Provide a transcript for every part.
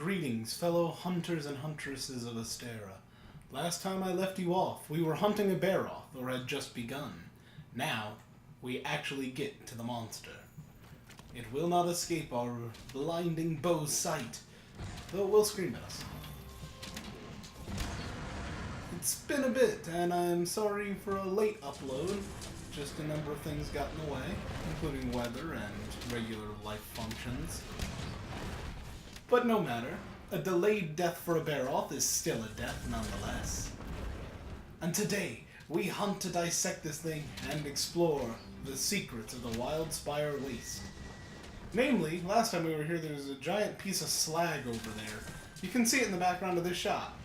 Greetings, fellow hunters and huntresses of Astera. Last time I left you off, we were hunting a Baroth, or had just begun. Now, we actually get to the monster. It will not escape our blinding bow's sight, though it will scream at us. It's been a bit, and I'm sorry for a late upload. Just a number of things got in the way, including weather and regular life functions. But no matter, a delayed death for a Baroth is still a death nonetheless. And today, we hunt to dissect this thing and explore the secrets of the Wildspire Wastes. Namely, last time we were here there was a giant piece of slag over there. You can see it in the background of this shot.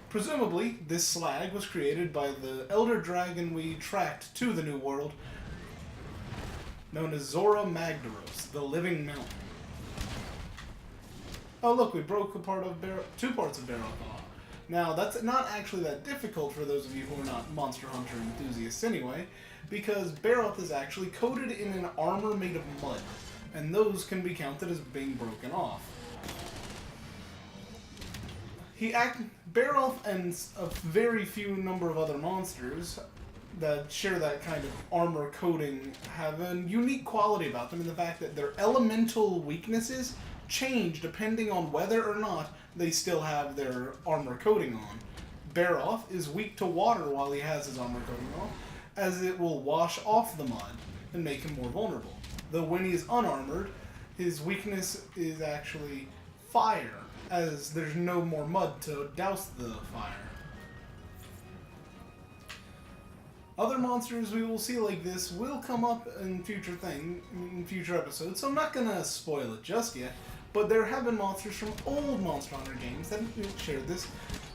Presumably, this slag was created by the elder dragon we tracked to the New World, known as Zora Magdaros, the Living Mountain. Oh look, we broke two parts of Baroth off. Now, that's not actually that difficult for those of you who are not Monster Hunter enthusiasts anyway, because Baroth is actually coated in an armor made of mud, and those can be counted as being broken off. Baroth and a very few number of other monsters that share that kind of armor coating have a unique quality about them in the fact that their elemental weaknesses change depending on whether or not they still have their armor coating on. Baroth is weak to water while he has his armor coating on, as it will wash off the mud and make him more vulnerable. Though when he is unarmored, his weakness is actually fire, as there's no more mud to douse the fire. Other monsters we will see like this will come up in future episodes, so I'm not gonna spoil it just yet. But there have been monsters from old Monster Hunter games that shared this.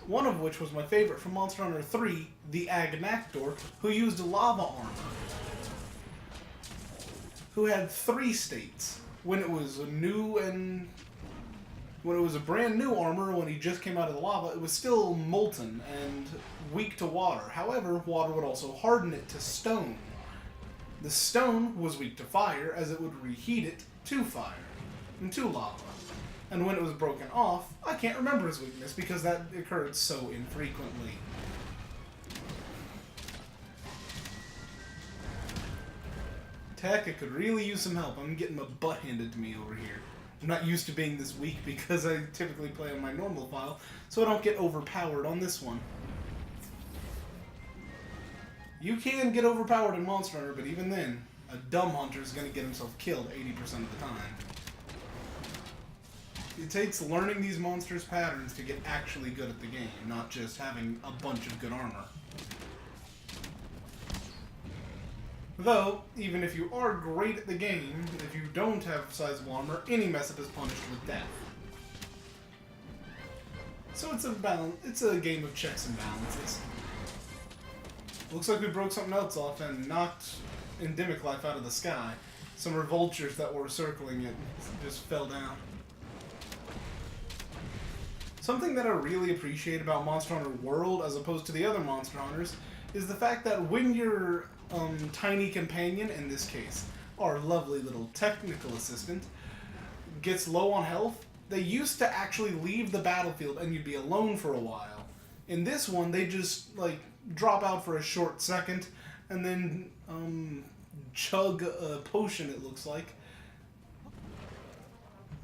One of which was my favorite from Monster Hunter 3, the Agnactor, who used lava armor, who had 3 states. When it was a brand new armor, when he just came out of the lava, it was still molten and weak to water. However, water would also harden it to stone. The stone was weak to fire, as it would reheat it to fire and to lava. And when it was broken off, I can't remember his weakness because that occurred so infrequently. Tech, I could really use some help. I'm getting my butt handed to me over here. I'm not used to being this weak because I typically play on my normal file, so I don't get overpowered on this one. You can get overpowered in Monster Hunter, but even then, a dumb hunter is going to get himself killed 80% of the time. It takes learning these monsters' patterns to get actually good at the game, not just having a bunch of good armor. Though, even if you are great at the game, if you don't have sizable armor, any mess-up is punished with death. So it's a game of checks and balances. Looks like we broke something else off and knocked endemic life out of the sky. Some of our vultures that were circling it just fell down. Something that I really appreciate about Monster Hunter World as opposed to the other Monster Hunters is the fact that when your tiny companion, in this case our lovely little technical assistant, gets low on health, they used to actually leave the battlefield and you'd be alone for a while. In this one, they just drop out for a short second and then chug a potion, it looks like.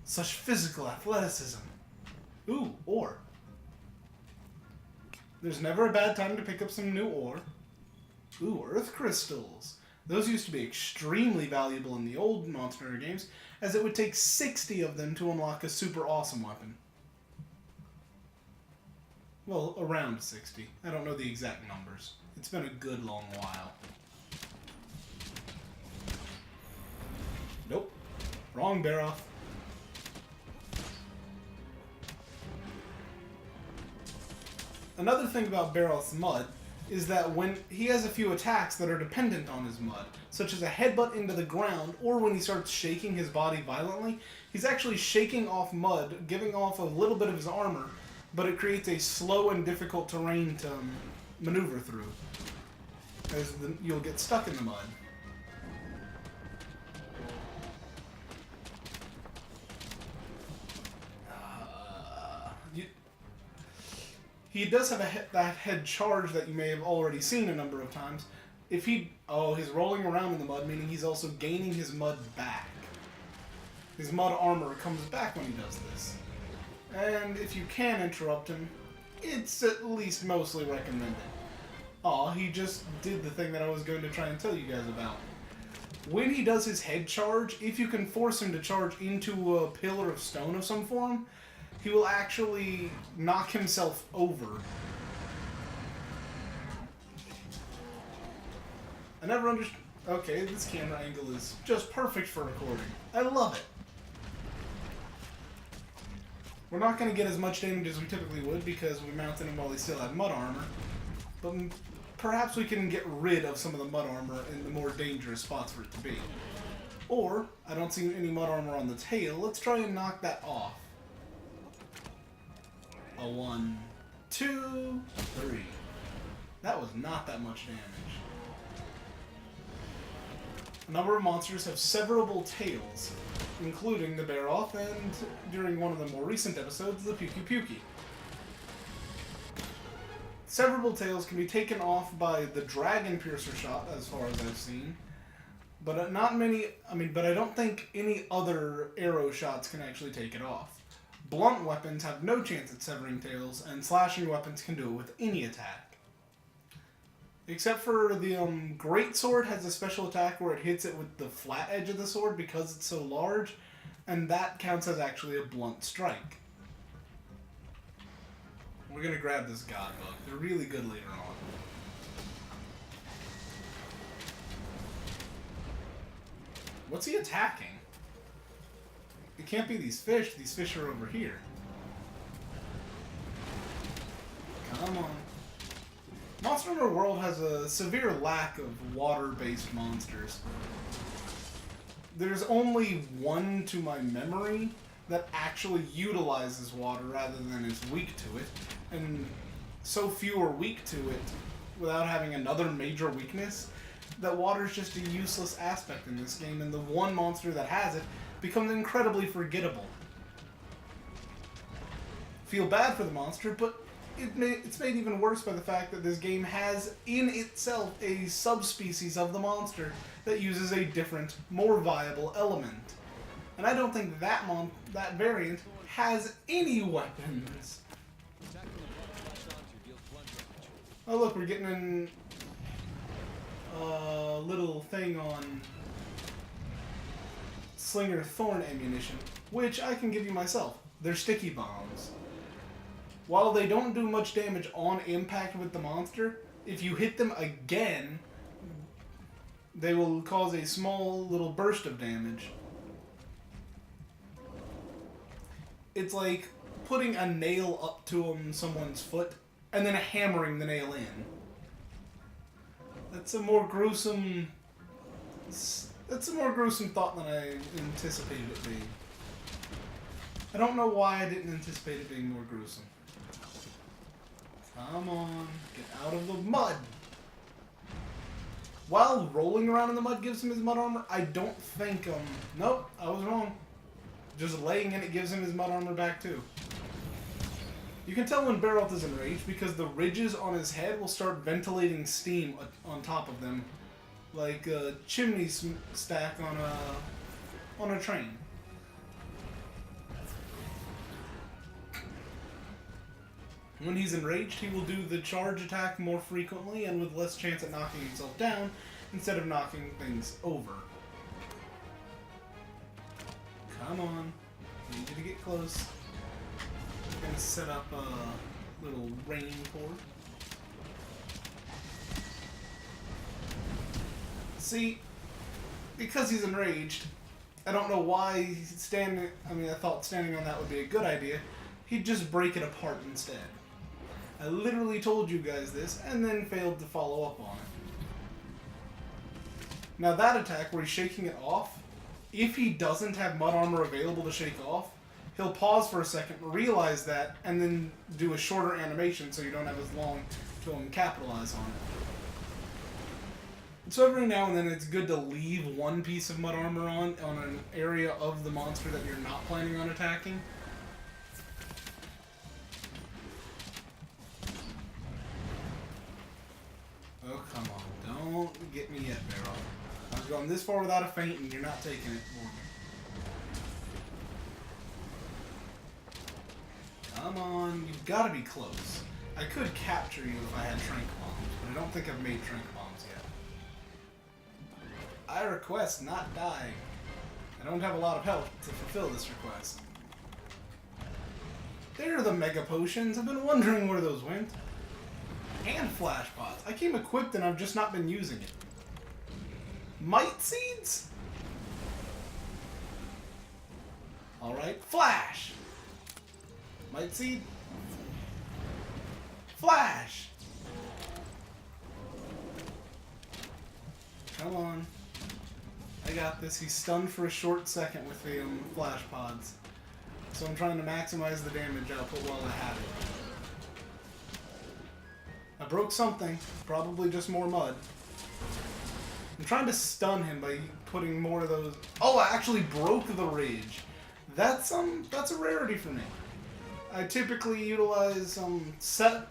Such physical athleticism. Ooh, ore. There's never a bad time to pick up some new ore. Ooh, earth crystals. Those used to be extremely valuable in the old Monster Hunter games, as it would take 60 of them to unlock a super awesome weapon. Well, around 60. I don't know the exact numbers. It's been a good long while. Nope. Wrong Baroth. Another thing about Baroth's mud is that when he has a few attacks that are dependent on his mud, such as a headbutt into the ground, or when he starts shaking his body violently, he's actually shaking off mud, giving off a little bit of his armor, but it creates a slow and difficult terrain to maneuver through, as you'll get stuck in the mud. He does have that head charge that you may have already seen a number of times. If he... Oh, he's rolling around in the mud, meaning he's also gaining his mud back. His mud armor comes back when he does this. And if you can interrupt him, it's at least mostly recommended. Aw, he just did the thing that I was going to try and tell you guys about. When he does his head charge, if you can force him to charge into a pillar of stone of some form, he will actually knock himself over. I never understood... Okay, this camera angle is just perfect for recording. I love it. We're not going to get as much damage as we typically would because we mounted him while he still had mud armor. But perhaps we can get rid of some of the mud armor in the more dangerous spots for it to be. Or, I don't see any mud armor on the tail. Let's try and knock that off. A 1, 2, 3. That was not that much damage. A number of monsters have severable tails, including the Bear-Off and, during one of the more recent episodes, the Pukey. Severable tails can be taken off by the Dragon Piercer shot, as far as I've seen, but not many, but I don't think any other arrow shots can actually take it off. Blunt weapons have no chance at severing tails, and slashing weapons can do it with any attack. Except for the Greatsword has a special attack where it hits it with the flat edge of the sword because it's so large, and that counts as actually a blunt strike. We're gonna grab this God Bug. They're really good later on. What's he attacking? It can't be these fish. These fish are over here. Come on. Monster Hunter World has a severe lack of water-based monsters. There's only one to my memory that actually utilizes water rather than is weak to it, and so few are weak to it without having another major weakness that water is just a useless aspect in this game, and the one monster that has it becomes incredibly forgettable. Feel bad for the monster, but it's made even worse by the fact that this game has in itself a subspecies of the monster that uses a different, more viable element. And I don't think that variant has any weapons. Oh look, we're getting in a little thing on Slinger Thorn ammunition, which I can give you myself. They're sticky bombs. While they don't do much damage on impact with the monster, if you hit them again, they will cause a small little burst of damage. It's like putting a nail up to someone's foot and then hammering the nail in. That's a more gruesome thought than I anticipated it being. I don't know why I didn't anticipate it being more gruesome. Come on, get out of the mud. While rolling around in the mud gives him his mud armor, I don't think, nope, I was wrong. Just laying in it gives him his mud armor back too. You can tell when Bear-Off is enraged because the ridges on his head will start ventilating steam on top of them, like a chimney stack on a train. When he's enraged, he will do the charge attack more frequently and with less chance at knocking himself down instead of knocking things over. Come on. I need you to get close. I'm going to set up a little rain port. See, because he's enraged, I don't know why he's standing... I thought standing on that would be a good idea. He'd just break it apart instead. I literally told you guys this, and then failed to follow up on it. Now that attack, where he's shaking it off, if he doesn't have mud armor available to shake off, he'll pause for a second, realize that, and then do a shorter animation so you don't have as long to capitalize on it. So every now and then it's good to leave one piece of mud armor on an area of the monster that you're not planning on attacking. Oh, come on. Don't get me yet, Barrel. I've gone this far without a feint, and you're not taking it for me. Come on. You've got to be close. I could capture you if I had Trank Bombs, but I don't think I've made Trank Bombs yet. I request not dying. I don't have a lot of health to fulfill this request. There are the Mega Potions. I've been wondering where those went. And Flash Pots. I came equipped and I've just not been using it. Might Seeds? Alright, Flash! Might Seed? Flash! Come on. I got this. He's stunned for a short second with the Flash Pods. So I'm trying to maximize the damage output while I have it. I broke something. Probably just more mud. I'm trying to stun him by putting more of those... Oh, I actually broke the Rage. That's a rarity for me. I typically utilize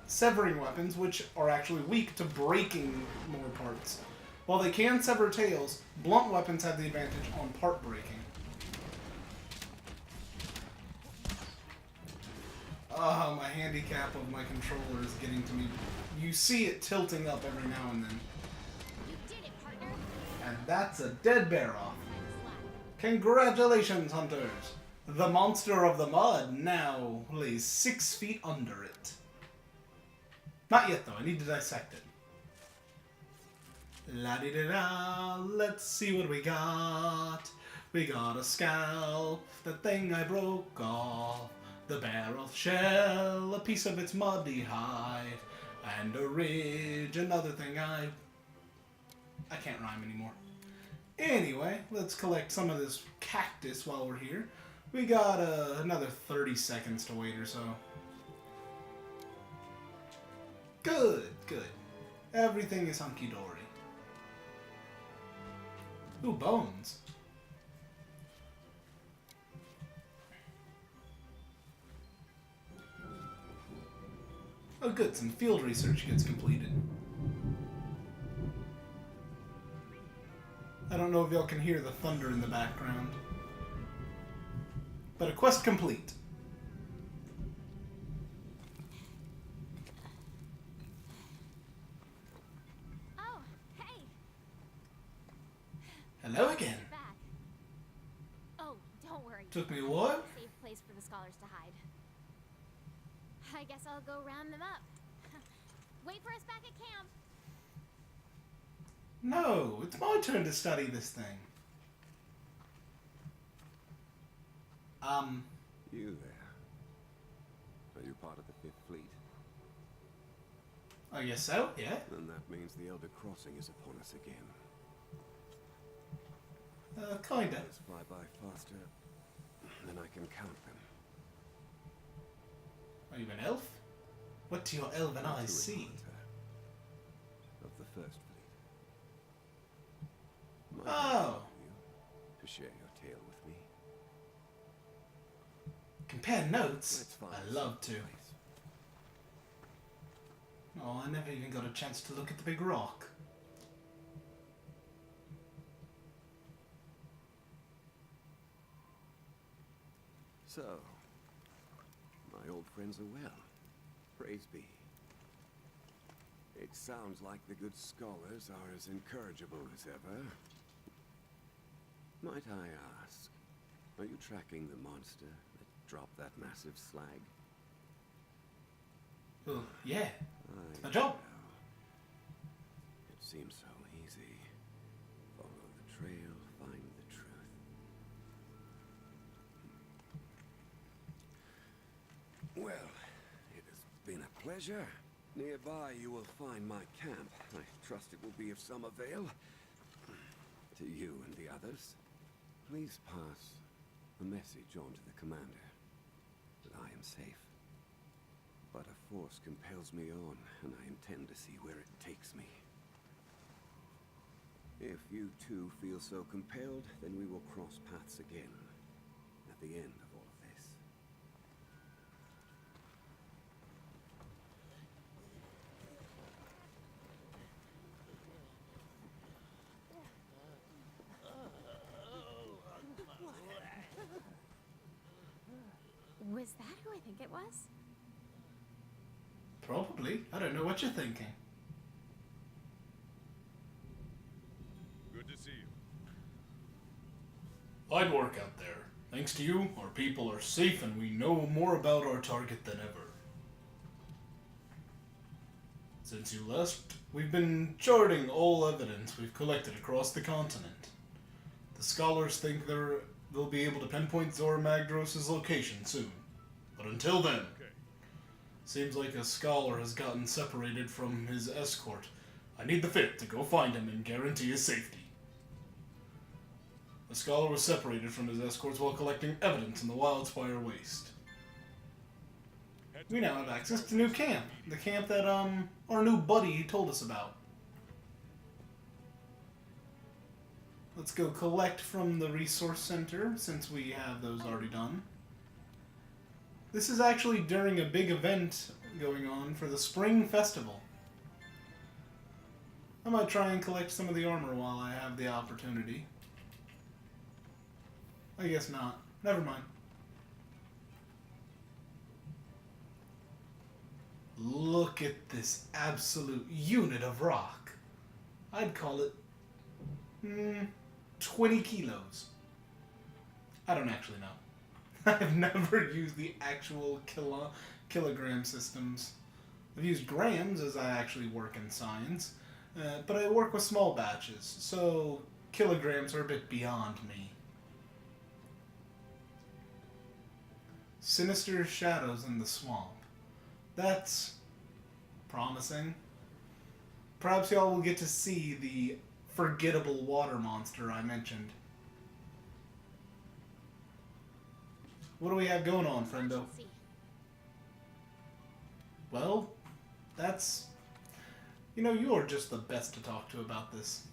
severing weapons, which are actually weak to breaking more parts. While they can sever tails, blunt weapons have the advantage on part breaking. Oh, my handicap of my controller is getting to me. You see it tilting up every now and then. You did it, partner. And that's a dead bear off. Congratulations, hunters. The monster of the mud now lays 6 feet under it. Not yet, though. I need to dissect it. La-di-da-da, let's see what we got. We got a scalp, the thing I broke off, the barrel shell, a piece of its muddy hide, and a ridge, another thing I can't rhyme anymore. Anyway, let's collect some of this cactus while we're here. We got another 30 seconds to wait or so. Good, good. Everything is hunky-dory. Ooh, bones. Oh good, some field research gets completed. I don't know if y'all can hear the thunder in the background. But a quest complete. Oh, hey. Hello again. Back. Oh, don't worry. Took me what? Safe place for the scholars to hide. I guess I'll go round them up. Wait for us back at camp. No, it's my turn to study this thing. You there. Are you part of the Fifth Fleet? I guess so, yeah. Then that means the Elder Crossing is upon us again. Kinda. Let's fly by faster than I can count them. Are you an elf? What do your elven eyes see? Of the First Fleet. Oh. To share your tale with me. Compare notes? Let's find I love to. place. Oh, I never even got a chance to look at the big rock. So, my old friends are well. Praise be. It sounds like the good scholars are as incorrigible as ever. Might I ask, are you tracking the monster that dropped that massive slag? Well, yeah. I My job. know. It seems so easy. Follow the trail, find the truth. Well, it has been a pleasure. Nearby you will find my camp. I trust it will be of some avail to you and the others. Please pass a message on to the commander that I am safe. But a force compels me on, and I intend to see where it takes me. If you two feel so compelled, then we will cross paths again at the end of all of this. Was that who I think it was? Probably. I don't know what you're thinking. Good to see you. Fine work out there. Thanks to you, our people are safe and we know more about our target than ever. Since you left, we've been charting all evidence we've collected across the continent. The scholars think they'll be able to pinpoint Zora Magdros' location soon. But until then, seems like a scholar has gotten separated from his escort. I need the fit to go find him and guarantee his safety. The scholar was separated from his escorts while collecting evidence in the Wildspire Waste. We now have access to new camp. The camp that, our new buddy told us about. Let's go collect from the resource center, since we have those already done. This is actually during a big event going on for the Spring Festival. I might try and collect some of the armor while I have the opportunity. I guess not. Never mind. Look at this absolute unit of rock. I'd call it 20 kilos. I don't actually know. I've never used the actual kilogram systems. I've used grams as I actually work in science, but I work with small batches, so kilograms are a bit beyond me. Sinister shadows in the swamp. That's promising. Perhaps y'all will get to see the forgettable water monster I mentioned. What do we have going on, friendo? Well, that's... You know, you are just the best to talk to about this.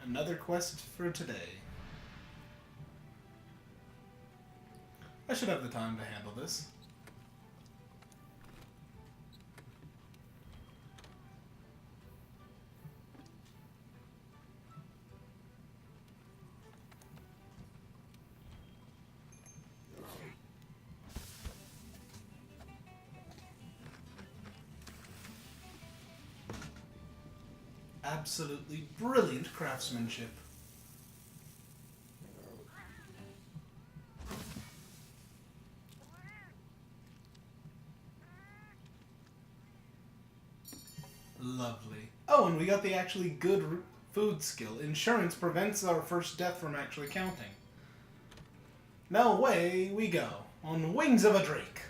Another quest for today. I should have the time to handle this. Absolutely brilliant craftsmanship. Lovely. Oh, and we got the actually good food skill. Insurance prevents our first death from actually counting. Now away we go, on wings of a drake.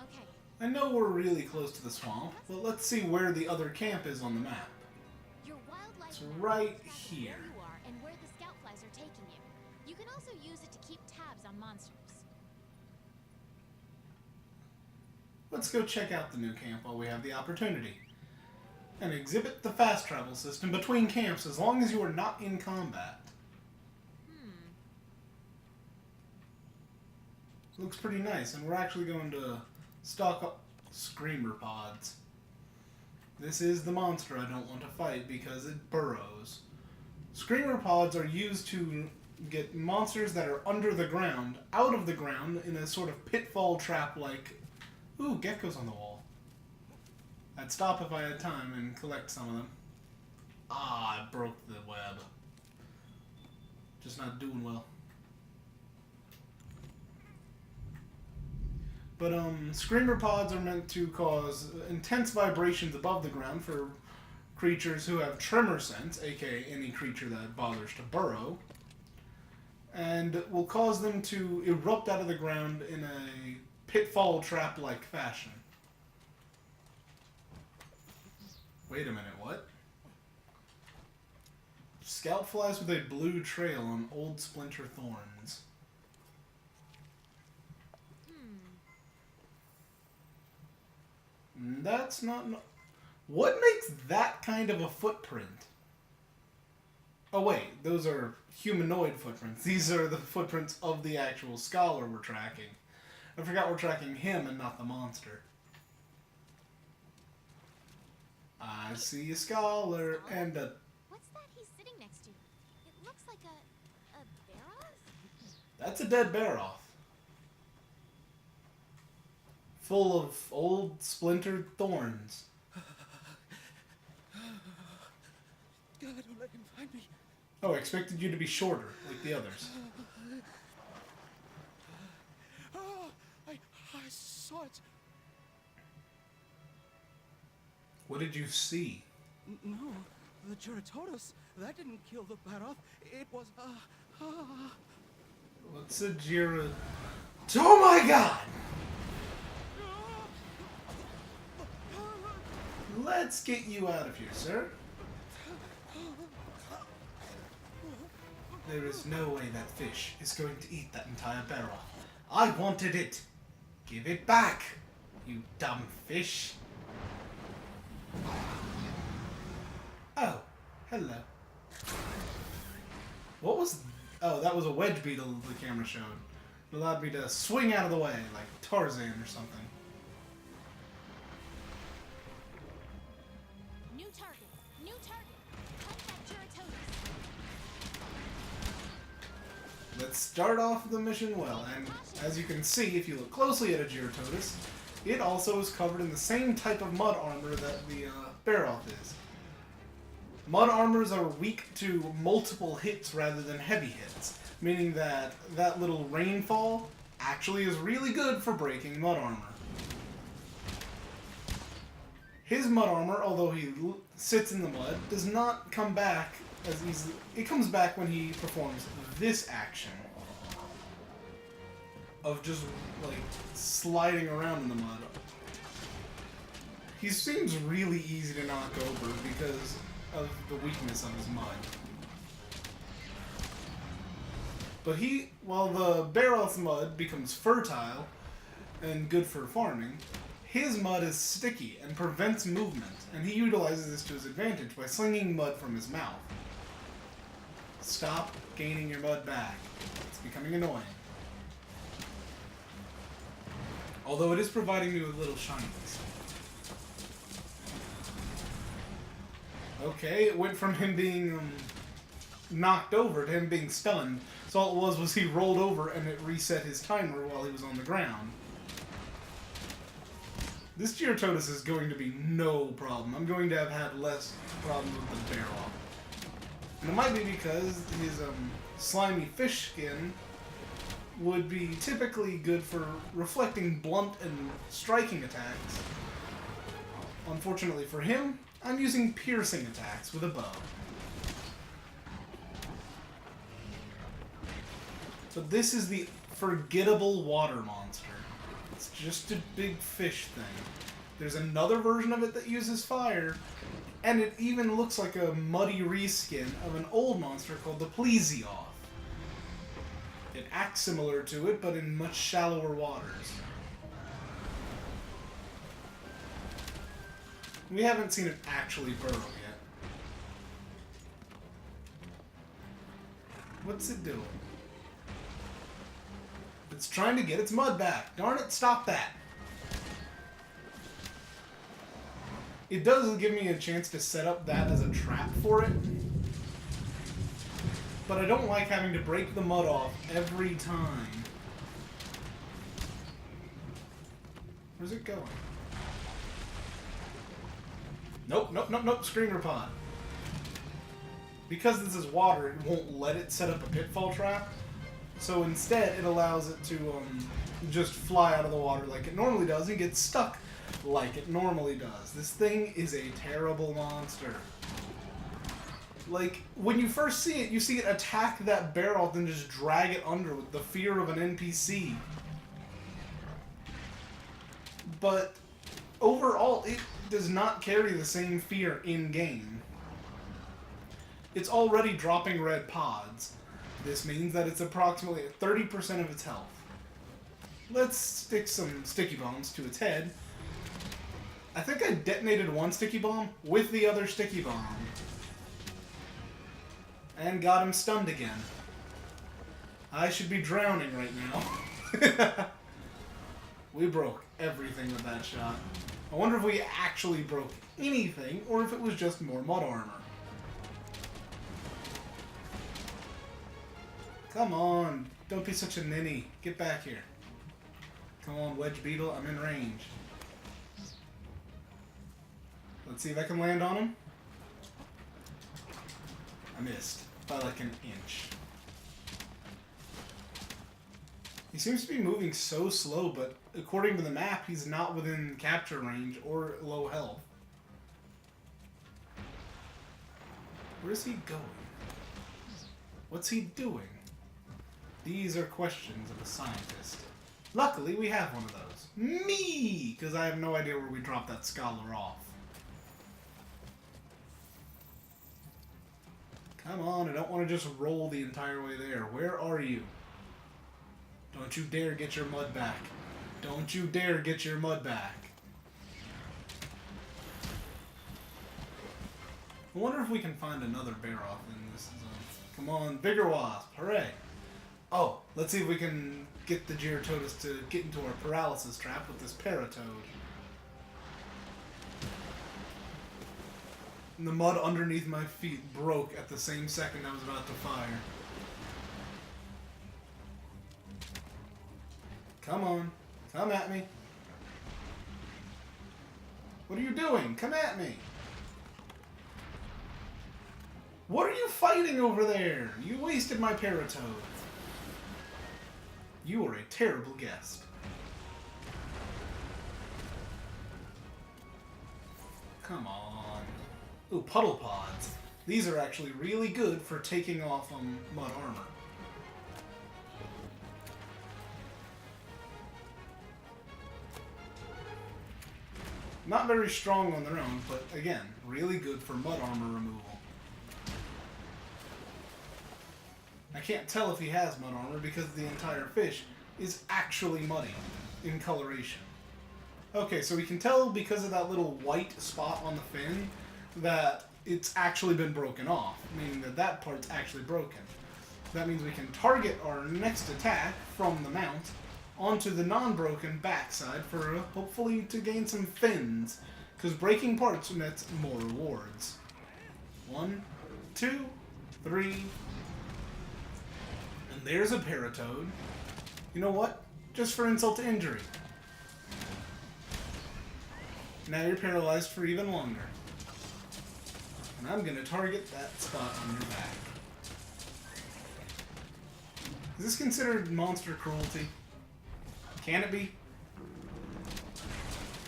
Okay. I know we're really close to the swamp, but let's see where the other camp is on the map. Your wildlife It's map right tells here. where you are and where the scout flies are taking you. You can also use it to keep tabs on monsters. Let's go check out the new camp while we have the opportunity. And exhibit the fast travel system between camps as long as you are not in combat. Looks pretty nice, and we're actually going to stock up screamer pods. This is the monster I don't want to fight because it burrows. Screamer pods are used to get monsters that are under the ground, out of the ground, in a sort of pitfall trap like... Ooh, geckos on the wall. I'd stop if I had time and collect some of them. Ah, I broke the web. Just not doing well. But, screamer pods are meant to cause intense vibrations above the ground for creatures who have tremor sense, aka any creature that bothers to burrow, and will cause them to erupt out of the ground in a pitfall trap-like fashion. Wait a minute, what? Scout flies with a blue trail on old splinter thorns. That's not... What makes that kind of a footprint? Oh wait, those are humanoid footprints. These are the footprints of the actual scholar we're tracking. I forgot we're tracking him and not the monster. I see a scholar and a... What's that he's sitting next to? It looks like a barrel? That's a dead Baroth. Full of old splintered thorns. God, don't let him find me. Oh, I expected you to be shorter, like the others. Oh, I saw it. What did you see? No, the Juratotus. That didn't kill the Baroth. It was, What's a Jira... Oh my god! Let's get you out of here, sir. There is no way that fish is going to eat that entire barrel. I wanted it. Give it back, you dumb fish. Oh, hello. What was... Oh, that was a wedge beetle the camera showed. It allowed me to swing out of the way, like Tarzan or something. New target. New target. Hunt that Juratotus. Let's start off the mission well, and as you can see, if you look closely at a Juratotus, it also is covered in the same type of mud armor that the Baroth is. Mud armors are weak to multiple hits rather than heavy hits, meaning that that little rainfall actually is really good for breaking mud armor. His mud armor, although he sits in the mud, does not come back as easily. It comes back when he performs this action of just like sliding around in the mud. He seems really easy to knock over because of the weakness of his mud. But while the Baroth's mud becomes fertile and good for farming, his mud is sticky and prevents movement, and he utilizes this to his advantage by slinging mud from his mouth. Stop gaining your mud back. It's becoming annoying. Although it is providing me with little shinies. Okay, it went from him being knocked over to him being stunned. So all it was he rolled over and it reset his timer while he was on the ground. This Juratotus is going to be no problem. I'm going to have had less problems with the Baroth. And it might be because his slimy fish skin would be typically good for reflecting blunt and striking attacks. Unfortunately for him, I'm using piercing attacks with a bow. But this is the forgettable water monster. It's just a big fish thing. There's another version of it that uses fire, and it even looks like a muddy reskin of an old monster called the Plesioth. It acts similar to it, but in much shallower waters. We haven't seen it actually burrow yet. What's it doing? It's trying to get its mud back. Darn it, stop that. It does give me a chance to set up that as a trap for it. But I don't like having to break the mud off every time. Where's it going? Nope, nope, nope, nope, screamer pod. Because this is water, it won't let it set up a pitfall trap. So instead, it allows it to just fly out of the water like it normally does and get stuck like it normally does. This thing is a terrible monster. Like, when you first see it, you see it attack that barrel, then just drag it under with the fear of an NPC. But overall, it does not carry the same fear in-game. It's already dropping red pods. This means that it's approximately at 30% of its health. Let's stick some sticky bombs to its head. I think I detonated one sticky bomb with the other sticky bomb. And got him stunned again. I should be drowning right now. We broke everything with that shot. I wonder if we actually broke anything, or if it was just more mud armor. Come on, don't be such a ninny. Get back here. Come on, Wedge Beetle, I'm in range. Let's see if I can land on him. I missed by like an inch. He seems to be moving so slow, but according to the map, he's not within capture range or low health. Where's he going? What's he doing? These are questions of a scientist. Luckily, we have one of those. Me! Because I have no idea where we dropped that scholar off. Come on, I don't want to just roll the entire way there. Where are you? Don't you dare get your mud back. Don't you dare get your mud back. I wonder if we can find another Baroth in this zone. Come on, bigger wasp. Hooray. Oh, let's see if we can get the Gerototus to get into our paralysis trap with this Paratoad. And the mud underneath my feet broke at the same second I was about to fire. Come on. Come at me. What are you doing? Come at me. What are you fighting over there? You wasted my Paratoad. You are a terrible guest. Come on. Ooh, puddle pods. These are actually really good for taking off mud armor. Not very strong on their own, but again, really good for mud armor removal. I can't tell if he has mud armor because the entire fish is actually muddy in coloration. Okay, so we can tell because of that little white spot on the fin that it's actually been broken off, meaning that that part's actually broken. That means we can target our next attack from the mount onto the non-broken backside for hopefully to gain some fins, because breaking parts nets more rewards. 1, 2, 3, and there's a Paratoad. You know what? Just for insult to injury. Now you're paralyzed for even longer. And I'm gonna target that spot on your back. Is this considered monster cruelty? Can it be?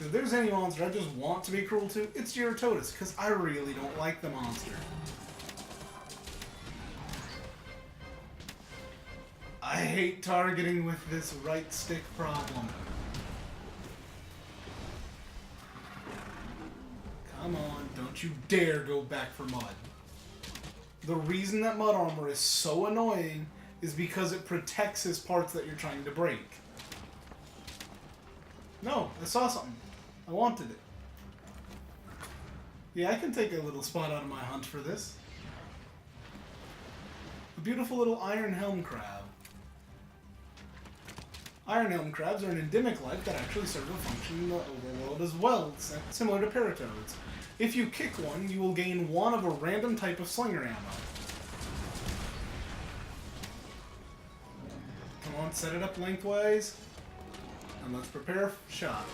If there's any monster I just want to be cruel to, it's Gerototus, because I really don't like the monster. I hate targeting with this right stick problem. Come on, don't you dare go back for mud. The reason that mud armor is so annoying is because it protects his parts that you're trying to break. No, I saw something. I wanted it. Yeah, I can take a little spot out of my hunt for this. A beautiful little iron helm crab. Iron helm crabs are an endemic life that actually serve a function in the overworld as well, similar to Paratoads. If you kick one, you will gain one of a random type of slinger ammo. Come on, set it up lengthwise. And let's prepare a shot.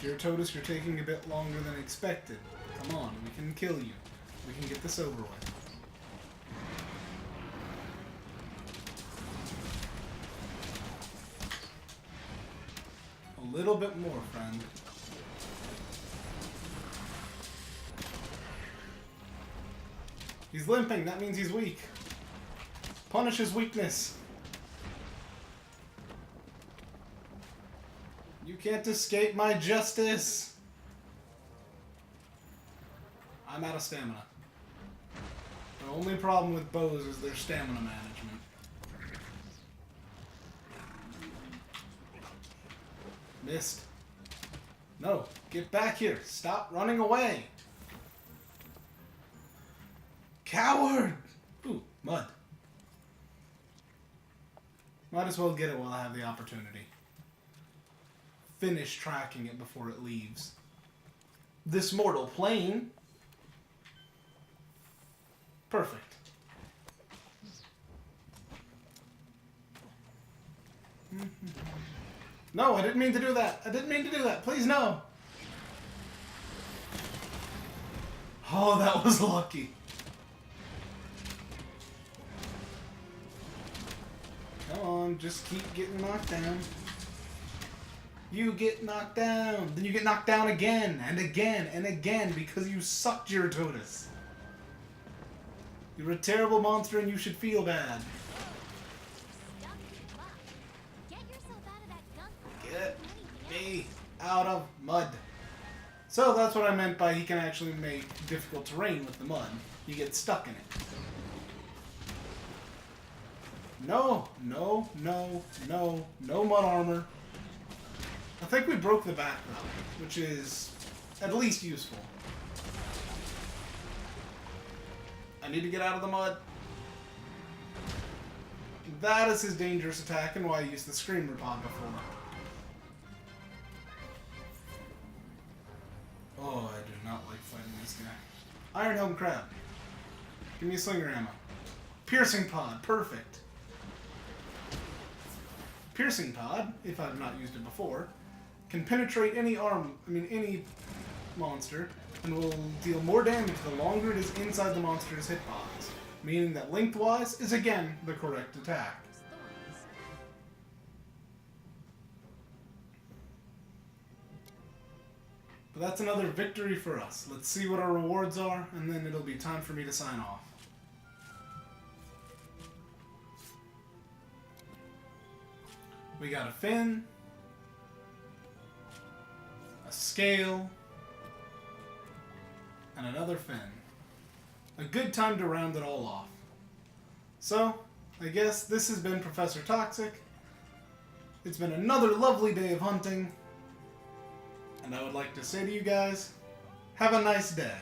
Gerototus, you're taking a bit longer than expected. Come on, we can kill you. We can get this over with. A little bit more, friend. He's limping, that means he's weak. Punish his weakness. You can't escape my justice. I'm out of stamina. The only problem with bows is their stamina management. Missed. No, get back here. Stop running away. Coward! Ooh, mud. Might as well get it while I have the opportunity. finish tracking it before it leaves this mortal plane. Perfect. No, I didn't mean to do that. I didn't mean to do that. Please, no. Oh, that was lucky. Come on, just keep getting knocked down. You get knocked down. Then you get knocked down again and again and again because you sucked your Totus. You're a terrible monster and you should feel bad. Get me out of mud. So that's what I meant by he can actually make difficult terrain with the mud. You get stuck in it. No, no, no, no, no mud armor. I think we broke the back though, which is at least useful. I need to get out of the mud. That is his dangerous attack and why I used the Screamer Pod before. Oh, I do not like fighting this guy. Iron Helm Crab. Give me a slinger ammo. Piercing Pod. Perfect. Piercing Pod, if I've not used it before, can penetrate any any monster, and will deal more damage the longer it is inside the monster's hitbox, meaning that lengthwise is again the correct attack. But that's another victory for us. Let's see what our rewards are, and then it'll be time for me to sign off. We got a fin, a scale, and another fin. A good time to round it all off. So, I guess this has been Professor Toxic. It's been another lovely day of hunting. And I would like to say to you guys, have a nice day.